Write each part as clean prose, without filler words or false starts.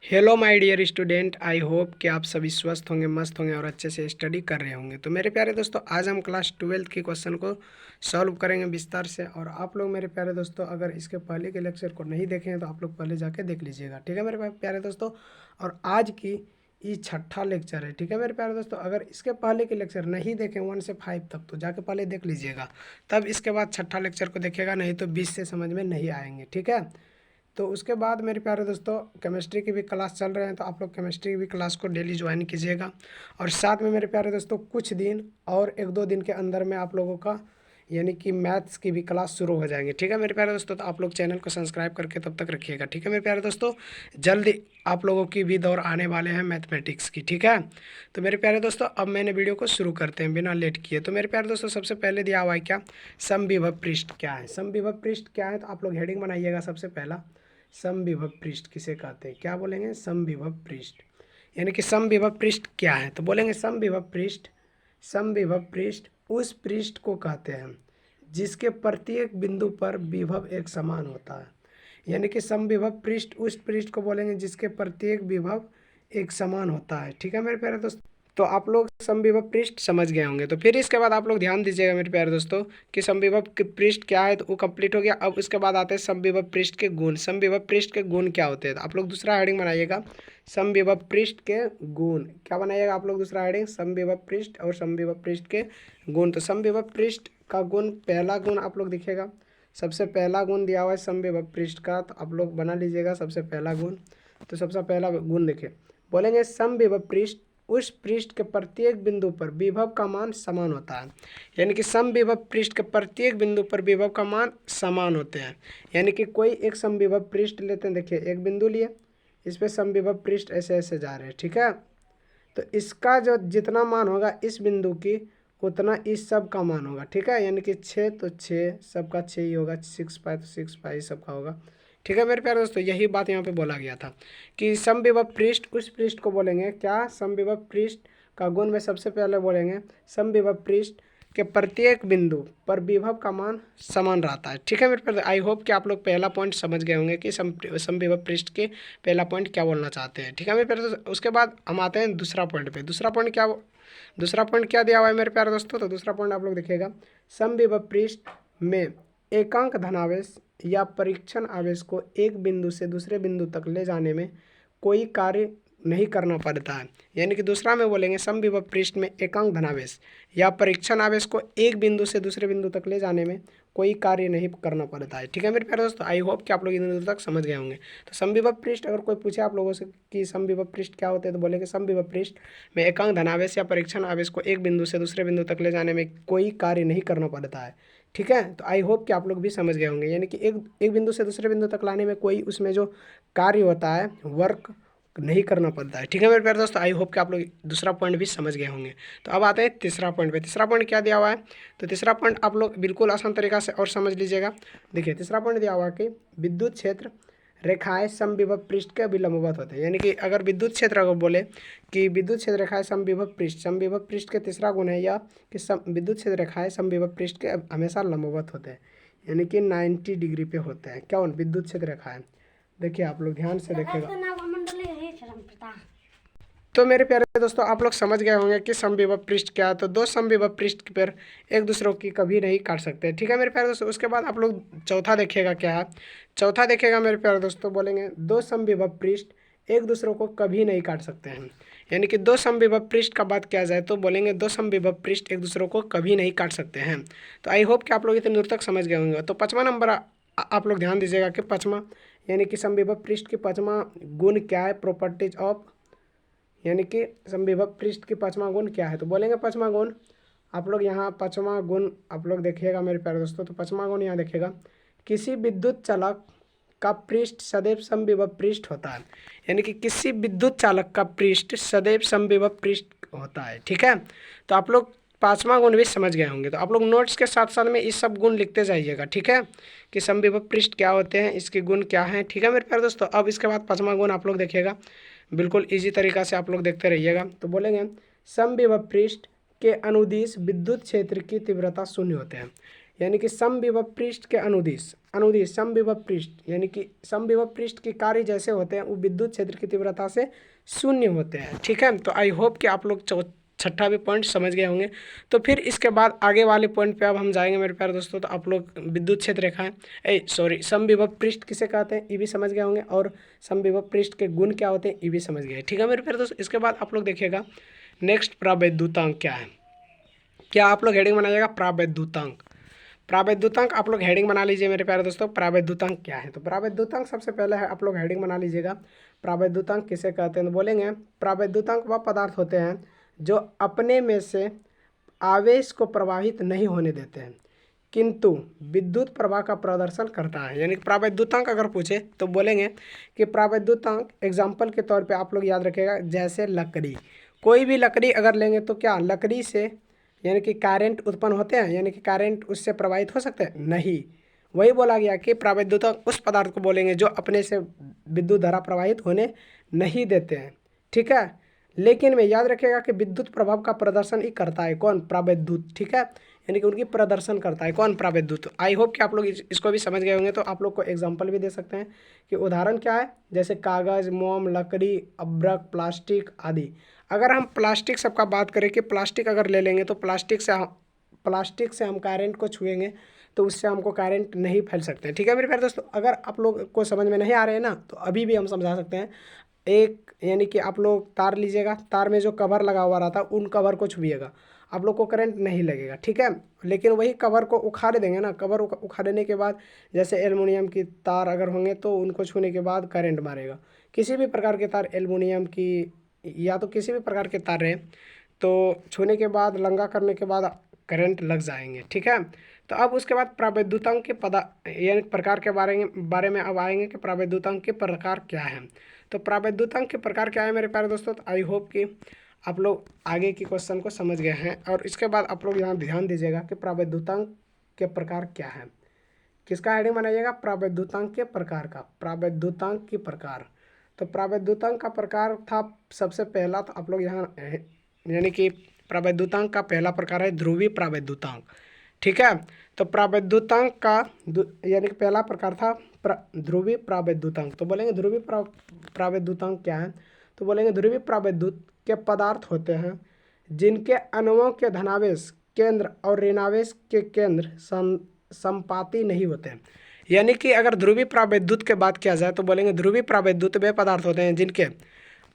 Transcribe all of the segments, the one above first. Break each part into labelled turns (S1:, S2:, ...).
S1: Hello my dear student, I hope कि आप सभी स्वस्थ होंगे, मस्त होंगे और अच्छे से स्टडी कर रहे होंगे। तो मेरे प्यारे दोस्तों, आज हम क्लास 12th के क्वेश्चन को सॉल्व करेंगे विस्तार से। और आप लोग मेरे प्यारे दोस्तों, अगर इसके पहले के लेक्चर को नहीं देखे हैं तो आप लोग पहले जाके देख लीजिएगा, ठीक है मेरे प्यारे दोस्तों। और आज की ये छठा लेक्चर है, ठीक है मेरे प्यारे दोस्तों। अगर इसके पहले के लेक्चर नहीं देखें 1 से 5 तक तो जाके पहले देख लीजिएगा, तब इसके बाद छठा लेक्चर को देखेगा, नहीं तो 20 से समझ में नहीं आएंगे, ठीक है। तो उसके बाद मेरे प्यारे दोस्तों, केमिस्ट्री की भी क्लास चल रहे हैं, तो आप लोग केमिस्ट्री की भी क्लास को डेली ज्वाइन कीजिएगा। और साथ में मेरे प्यारे दोस्तों, कुछ दिन और 1-2 दिन के अंदर में आप लोगों का यानी कि मैथ्स की भी क्लास शुरू हो जाएंगे, ठीक है मेरे प्यारे दोस्तों। तो आप लोग चैनल को सब्सक्राइब करके तब तक रखिएगा, ठीक है मेरे प्यारे दोस्तों। जल्दी आप लोगों की भी दौर आने वाले हैं मैथमेटिक्स की, ठीक है। तो मेरे प्यारे दोस्तों, अब मैंने वीडियो को शुरू करते हैं बिना लेट किए। तो मेरे प्यारे दोस्तों, सबसे पहले दिया हुआ है क्या, समविभव पृष्ठ क्या है। समविभव पृष्ठ क्या है, तो आप लोग हेडिंग बनाइएगा सबसे पहला। समविभव पृष्ठ किसे कहते हैं, क्या बोलेंगे, समविभव पृष्ठ। यानी कि समविभव पृष्ठ क्या है, तो बोलेंगे समविभव पृष्ठ। समविभव पृष्ठ उस पृष्ठ को कहते हैं जिसके प्रत्येक बिंदु पर विभव एक समान होता है। यानी कि समविभव पृष्ठ उस पृष्ठ को बोलेंगे जिसके प्रत्येक विभव एक समान होता है, ठीक है मेरे प्यारे दोस्तों। तो आप लोग समविभव पृष्ठ समझ गए होंगे। तो फिर इसके बाद आप लोग ध्यान दीजिएगा मेरे प्यारे दोस्तों कि समविभव पृष्ठ क्या है, तो वो कंप्लीट हो गया। अब उसके बाद आते हैं समविभव पृष्ठ के गुण। समविभव पृष्ठ के गुण क्या होते हैं, तो आप लोग दूसरा हेडिंग बनाइएगा, समविभव पृष्ठ के गुण। क्या बनाइएगा आप लोग दूसरा हेडिंग, समविभव पृष्ठ और समविभव पृष्ठ के गुण। तो समविभव पृष्ठ का गुण, पहला गुण आप लोग दिखेगा, सबसे पहला गुण दिया हुआ है समविभव पृष्ठ का, तो आप लोग बना लीजिएगा सबसे पहला गुण। तो सबसे पहला गुण देखिए, बोलेंगे समविभव पृष्ठ उस पृष्ठ के प्रत्येक बिंदु पर विभव का मान समान होता है। यानी कि समविभव पृष्ठ के प्रत्येक बिंदु पर विभव का मान समान होते हैं। यानी कि कोई एक समविभव पृष्ठ लेते हैं, देखिए एक बिंदु लिए, इस पर समविभव पृष्ठ ऐसे ऐसे जा रहे हैं, ठीक है। तो इसका जो जितना मान होगा इस बिंदु की, उतना इस सब का मान होगा, ठीक है। यानी कि 6 तो 6 सबका 6 ही होगा, 6 पाई तो 6 पाई सबका होगा, ठीक है मेरे प्यारे दोस्तों। यही बात यहाँ पे बोला गया था कि समविभव पृष्ठ उस पृष्ठ को बोलेंगे क्या, समविभव पृष्ठ का गुण में सबसे पहले बोलेंगे समविभव पृष्ठ के प्रत्येक बिंदु पर विभव का मान समान रहता है, ठीक है मेरे प्यारे। आई होप कि आप लोग पहला पॉइंट समझ गए होंगे कि समविभव पृष्ठ के पहला पॉइंट क्या बोलना चाहते हैं, ठीक है मेरे प्यारे दोस्तों। उसके बाद हम आते हैं दूसरा पॉइंट पे। दूसरा पॉइंट क्या दिया हुआ है मेरे प्यारे दोस्तों, तो दूसरा पॉइंट आप लोग देखिएगा, समविभव पृष्ठ में एकांक धनावेश या परीक्षण आवेश को एक बिंदु से दूसरे बिंदु तक ले जाने में कोई कार्य नहीं करना पड़ता है। यानी कि दूसरा में बोलेंगे समविभव पृष्ठ में एकांक धनावेश या परीक्षण आवेश को एक बिंदु से दूसरे बिंदु तक ले जाने में कोई कार्य नहीं करना पड़ता है, ठीक है मेरे प्यारे दोस्तों। आई होप कि आप लोग इन तक समझ गए होंगे। तो समविभव पृष्ठ अगर कोई पूछे आप लोगों से कि समविभव पृष्ठ क्या होते हैं, तो बोलेंगे समविभव पृष्ठ में एकांक धनावेश या परीक्षण आवेश को एक बिंदु से दूसरे बिंदु तक ले जाने में कोई कार्य नहीं करना पड़ता है, ठीक है। तो आई होप कि आप लोग भी समझ गए होंगे। यानी कि एक बिंदु से दूसरे बिंदु तक लाने में कोई उसमें जो कार्य होता है, वर्क नहीं करना पड़ता है, ठीक है मेरे प्यारे दोस्तों। आई होप कि आप लोग दूसरा पॉइंट भी समझ गए होंगे। तो अब आते हैं तीसरा पॉइंट पे। तीसरा पॉइंट क्या दिया हुआ है, तो तीसरा पॉइंट आप लोग बिल्कुल आसान तरीका से और समझ लीजिएगा। देखिए तीसरा पॉइंट दिया हुआ है कि विद्युत क्षेत्र रेखाएं समविभव पृष्ठ के विलंबवत होते हैं। यानी कि अगर विद्युत क्षेत्र अगर बोले कि विद्युत क्षेत्र रेखाएं समविभव पृष्ठ के तीसरा गुण है या कि विद्युत क्षेत्र रेखाएं समविभव पृष्ठ के हमेशा लंबवत होते हैं, यानी कि 90 डिग्री पे होते हैं। क्या विद्युत क्षेत्र रेखाएं, देखिए आप लोग ध्यान से देखिएगा। तो मेरे प्यारे दोस्तों, आप लोग समझ गए होंगे कि समविभव पृष्ठ क्या है। तो दो समविभव पृष्ठ पर एक दूसरों की कभी नहीं काट सकते, ठीक है मेरे प्यारे दोस्तों। उसके बाद आप लोग चौथा देखिएगा क्या है। चौथा देखिएगा मेरे प्यारे दोस्तों, बोलेंगे दो समविभव पृष्ठ एक दूसरों को कभी नहीं काट सकते हैं। यानी कि दो समविभव पृष्ठ का बात किया जाए तो बोलेंगे दो समविभव पृष्ठ एक दूसरों को कभी नहीं काट सकते हैं। तो आई होप कि आप लोग इतने दूर तक समझ गए होंगे। तो पाँचवा नंबर आप लोग ध्यान दीजिएगा कि पाँचवा यानी कि समविभव पृष्ठ की पाँचवा गुण क्या है, प्रॉपर्टीज ऑफ, यानी कि समविभव पृष्ठ की पाँचवा गुण क्या है। तो बोलेंगे पाँचवा गुण आप लोग यहाँ पाँचवा गुण आप लोग देखिएगा मेरे प्यारे दोस्तों। तो पाँचवा गुण यहाँ देखिएगा, किसी विद्युत चालक का पृष्ठ सदैव समविभव पृष्ठ होता है। यानी कि किसी विद्युत चालक का पृष्ठ सदैव समविभव पृष्ठ होता है, ठीक है। तो आप लोग पाँचवा गुण भी समझ गए होंगे। तो आप लोग नोट्स के साथ साथ में इस सब गुण लिखते जाइएगा, ठीक है, कि समविभव पृष्ठ क्या होते हैं, इसके गुण क्या हैं, ठीक है मेरे प्यारे दोस्तों। अब इसके बाद पाँचवा गुण आप लोग देखिएगा, बिल्कुल इजी तरीका से आप लोग देखते रहिएगा। तो बोलेंगे समविभव पृष्ठ के अनुदिश विद्युत क्षेत्र की तीव्रता शून्य होते हैं। यानी कि समविभव पृष्ठ के अनुदिश अनुदिश समविभव पृष्ठ, यानी कि समविभव पृष्ठ के कार्य जैसे होते हैं वो विद्युत क्षेत्र की तीव्रता से शून्य होते हैं। ठीक है, तो आई होप कि आप लोग छठा भी पॉइंट समझ गए होंगे। तो फिर इसके बाद आगे वाले पॉइंट पे अब हम जाएंगे मेरे प्यारे दोस्तों। तो आप लोग विद्युत क्षेत्र रेखाएं समविभव पृष्ठ किसे कहते हैं ये भी समझ गए होंगे, और समविभव पृष्ठ के गुण क्या होते हैं ये भी समझ गए। ठीक है मेरे प्यारे दोस्तों, इसके बाद आप लोग देखिएगा नेक्स्ट प्रावैद्युतांक क्या है। क्या आप लोग हेडिंग बनाइएगा प्रावैद्युतांक। प्रावैद्युतांक आप लोग हेडिंग बना लीजिए मेरे प्यारे दोस्तों। प्रावैद्युतांक क्या है, तो प्रावैद्युतांक सबसे पहले है आप लोग हेडिंग बना लीजिएगा। प्रावैद्युतांक किसे कहते हैं, तो बोलेंगे प्रावैद्युतांक वह पदार्थ होते हैं जो अपने में से आवेश को प्रवाहित नहीं होने देते हैं किंतु विद्युत प्रवाह का प्रदर्शन करता है। यानी कि प्रावैद्युतांक अगर पूछे तो बोलेंगे कि प्रावैद्युतांक एग्जाम्पल के तौर पे आप लोग याद रखिएगा, जैसे लकड़ी, कोई भी लकड़ी अगर लेंगे तो क्या लकड़ी से यानी कि करंट उत्पन्न होते हैं, यानी कि करंट उससे प्रवाहित हो सकते हैं, नहीं। वही बोला गया कि प्रावैद्युतांक उस पदार्थ को बोलेंगे जो अपने से विद्युत धारा प्रवाहित होने नहीं देते हैं। ठीक है, लेकिन में याद रखिएगा कि विद्युत प्रभाव का प्रदर्शन ही करता है कौन, प्रावैद्युत। ठीक है, यानी कि उनकी प्रदर्शन करता है कौन, प्रावैद्युत। आई होप कि आप लोग इसको भी समझ गए होंगे। तो आप लोग को एग्जांपल भी दे सकते हैं कि उदाहरण क्या है, जैसे कागज़, मोम, लकड़ी, अब्रक, प्लास्टिक आदि। अगर हम प्लास्टिक सबका बात करें कि प्लास्टिक अगर ले लेंगे तो प्लास्टिक से हम करंट को छुएंगे तो उससे हमको करंट नहीं फैल सकते हैं। ठीक है मेरे प्यारे दोस्तों, अगर आप लोग को समझ में नहीं आ रहे हैं ना तो अभी भी हम समझा सकते हैं। एक यानी कि आप लोग तार लीजिएगा, तार में जो कवर लगा हुआ रहता है उन कवर को छुइएगा, आप लोग को करंट नहीं लगेगा। ठीक है, लेकिन वही कवर को उखाड़ देंगे ना, कवर उखाड़ने के बाद जैसे एल्युमिनियम की तार अगर होंगे तो उनको छूने के बाद करंट मारेगा। किसी भी प्रकार के तार, एल्युमिनियम की या तो किसी भी प्रकार के तार रहे तो छूने के बाद, लंगा करने के बाद करंट लग जाएंगे। ठीक है, तो अब उसके बाद प्रावैद्युतांक के यानी प्रकार के बारे में अब आएंगे कि प्रावैद्युतांक के प्रकार क्या है। तो प्रावैद्युतांक के प्रकार क्या है मेरे प्यारे दोस्तों, तो आई होप कि आप लोग आगे की क्वेश्चन को समझ गए हैं। और इसके बाद आप लोग यहाँ ध्यान दीजिएगा कि प्रावैद्युतांक के प्रकार क्या है। किसका हेडिंग बनाइएगा, प्रावैद्युतांक के प्रकार का, प्रावैद्युतांक की प्रकार। तो प्रावैद्युतांक का प्रकार था सबसे पहला, तो आप लोग यहाँ यानी कि प्रावैद्युतांक का पहला प्रकार है ध्रुवीय प्रावैद्युतांक। ठीक है, तो प्रावैद्युतांक का यानी कि पहला प्रकार था ध्रुवीय प्रावैद्युतांक। तो बोलेंगे ध्रुवीय प्रावैद्युतांक क्या है, तो बोलेंगे ध्रुवीय प्रावैद्युत के पदार्थ होते हैं जिनके अणुओं के धनावेश केंद्र और ऋणावेश के केंद्र संपाती नहीं होते हैं। यानी कि अगर ध्रुवीय प्रावैद्युत के बात किया जाए तो बोलेंगे ध्रुवीय प्रावैद्युत वे पदार्थ होते हैं जिनके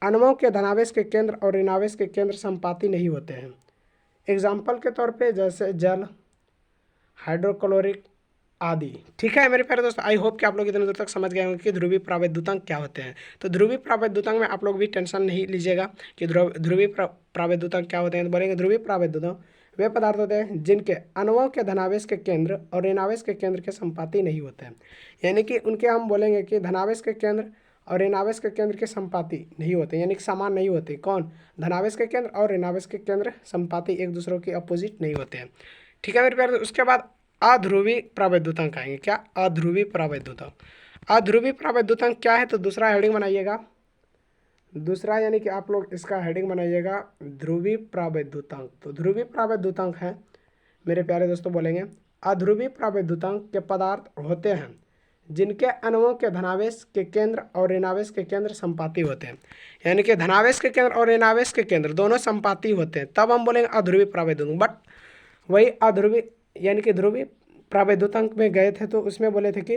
S1: अणुओं के धनावेश के केंद्र और ऋणावेश के केंद्र संपाती नहीं होते हैं। एग्जाम्पल के तौर पे जैसे जल, हाइड्रोक्लोरिक आदि। ठीक है मेरे प्यारे दोस्तों, आई होप कि आप लोग इतने दूर तक समझ गए होंगे कि ध्रुवीय प्रावैद्युतांक क्या होते हैं। तो ध्रुवीय प्रावैद्युतांक में आप लोग भी टेंशन नहीं लीजिएगा कि ध्रुवीय प्रावैद्युतांक क्या होते हैं। तो बोलेंगे ध्रुवीय प्रावैद्युतांक वे पदार्थ होते हैं जिनके अणुओं के धनावेश के केंद्र और ऋणावेश के केंद्र के संपाती नहीं होते हैं। यानी कि उनके हम बोलेंगे कि धनावेश के केंद्र और ऋणावेश के केंद्र के संपाती नहीं होते, यानी कि समान नहीं होते। कौन, धनावेश के केंद्र और ऋणावेश के केंद्र संपाती एक दूसरों के अपोजिट नहीं होते हैं। ठीक है मेरे प्यारे, उसके बाद अध्रुवीय प्रावैद्युतांक आएंगे। क्या, अध्रुवीय प्रावैद्युतांक। अध्रुवीय प्रावैद्युतांक क्या है, तो दूसरा हेडिंग बनाइएगा, दूसरा यानी कि आप लोग इसका हेडिंग बनाइएगा ध्रुवीय प्रावैद्युतांक। तो ध्रुवीय प्रावैद्युतांक है मेरे प्यारे दोस्तों, बोलेंगे अध्रुवीय प्रावैद्युतांक के पदार्थ होते हैं जिनके अणुओं के धनावेश के केंद्र और ऋणावेश के केंद्र संपाती होते हैं। यानी कि धनावेश के केंद्र और ऋणावेश के केंद्र दोनों संपाती होते हैं, तब हम बोलेंगे अध्रुवीय प्रावैद्युतांक। बट वही अध्रुवीय यानी कि ध्रुवीय प्रावैद्युतांक में गए थे तो उसमें बोले थे कि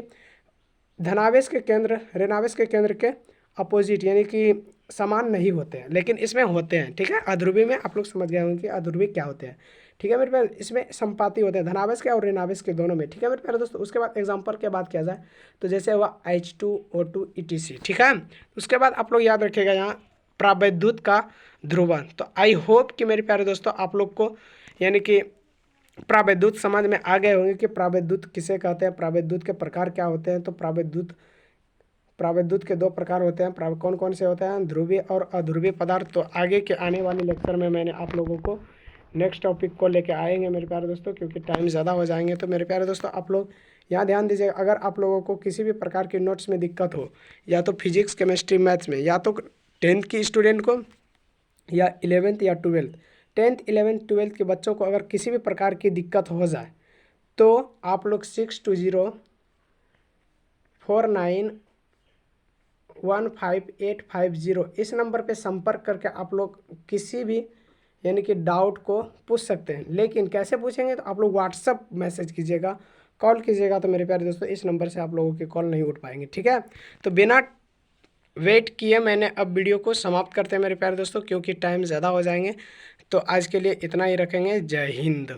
S1: धनावेश के केंद्र ऋणावेश के केंद्र के अपोजिट यानी कि समान नहीं होते हैं, लेकिन इसमें होते हैं। ठीक है, अध्रुवीय में आप लोग समझ गए होंगे कि अध्रुवीय क्या होते हैं। ठीक है मेरे प्यारे, इसमें संपाती होते हैं धनावेश के और ऋणावेश के दोनों में। ठीक है मेरे प्यारे दोस्तों, उसके बाद एग्जांपल की बात किया जाए तो जैसे हुआ H2O2 ETC। ठीक है, उसके बाद आप लोग याद रखिएगा यहाँ प्रावैद्युत का ध्रुवन। तो आई होप कि मेरे प्यारे दोस्तों आप लोग को यानी कि प्रावैद्युत समझ में आ गए होंगे कि प्रावैद्युत किसे कहते हैं, प्रावैद्युत के प्रकार क्या होते हैं। तो प्रावैद्युत के दो प्रकार होते हैं, कौन कौन से होते हैं, ध्रुवीय और अध्रुवीय पदार्थ। तो आगे के आने वाले लेक्चर में मैंने आप लोगों को नेक्स्ट टॉपिक को लेके आएंगे मेरे प्यारे दोस्तों, क्योंकि टाइम ज़्यादा हो जाएंगे। तो मेरे प्यारे दोस्तों आप लोग यहाँ ध्यान दीजिएगा, अगर आप लोगों को किसी भी प्रकार की नोट्स में दिक्कत हो, या तो फिजिक्स, केमिस्ट्री, मैथ्स में, या तो 10th की स्टूडेंट को या 11th या 12th, 10th 11th 12th के बच्चों को अगर किसी भी प्रकार की दिक्कत हो जाए तो आप लोग 620 49158850 इस नंबर पे संपर्क करके आप लोग किसी भी यानी कि डाउट को पूछ सकते हैं। लेकिन कैसे पूछेंगे, तो आप लोग व्हाट्सअप मैसेज कीजिएगा, कॉल कीजिएगा। तो मेरे प्यारे दोस्तों इस नंबर से आप लोगों की कॉल नहीं उठ पाएंगे, ठीक है। तो बिना वेट किए मैंने अब वीडियो को समाप्त करते हैं मेरे प्यारे दोस्तों, क्योंकि टाइम ज़्यादा हो जाएंगे। तो आज के लिए इतना ही रखेंगे। जय हिंद।